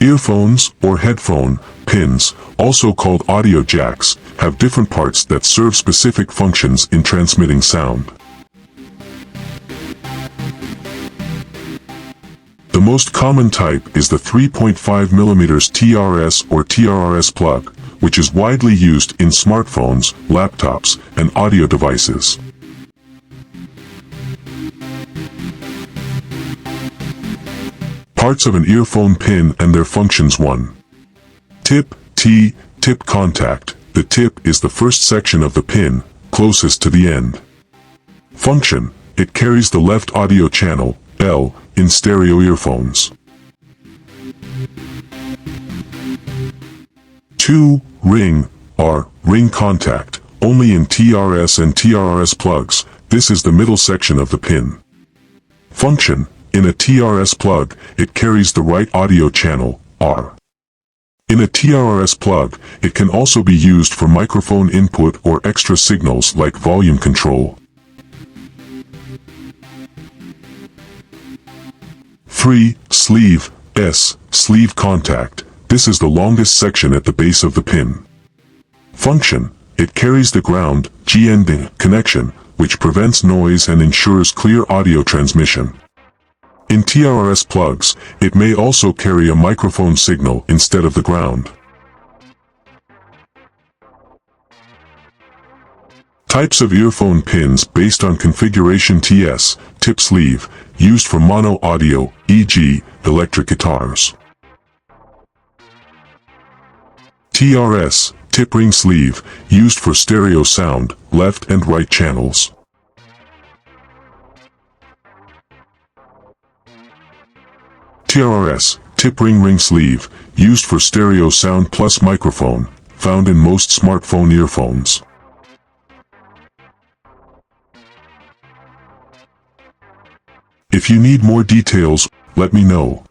Earphones, or headphone, pins, also called audio jacks, have different parts that serve specific functions in transmitting sound. The most common type is the 3.5mm TRS or TRRS plug, which is widely used in smartphones, laptops, and audio devices. Parts of an earphone pin and their functions. 1. Tip, tip contact. The tip is the first section of the pin, closest to the end. Function, it carries the left audio channel, L, in stereo earphones. 2. Ring, R, ring contact, only in TRS and TRRS plugs. This is the middle section of the pin. Function, in a TRS plug, it carries the right audio channel, R. In a TRRS plug, it can also be used for microphone input or extra signals like volume control. 3. Sleeve, S, sleeve contact. This is the longest section at the base of the pin. Function, it carries the ground, GND, connection, which prevents noise and ensures clear audio transmission. In TRRS plugs, it may also carry a microphone signal instead of the ground. Types of earphone pins based on configuration. TS, tip sleeve, used for mono audio, e.g., electric guitars. TRS, tip ring sleeve, used for stereo sound, left and right channels. TRRS, tip ring sleeve, used for stereo sound plus microphone, found in most smartphone earphones. If you need more details, let me know.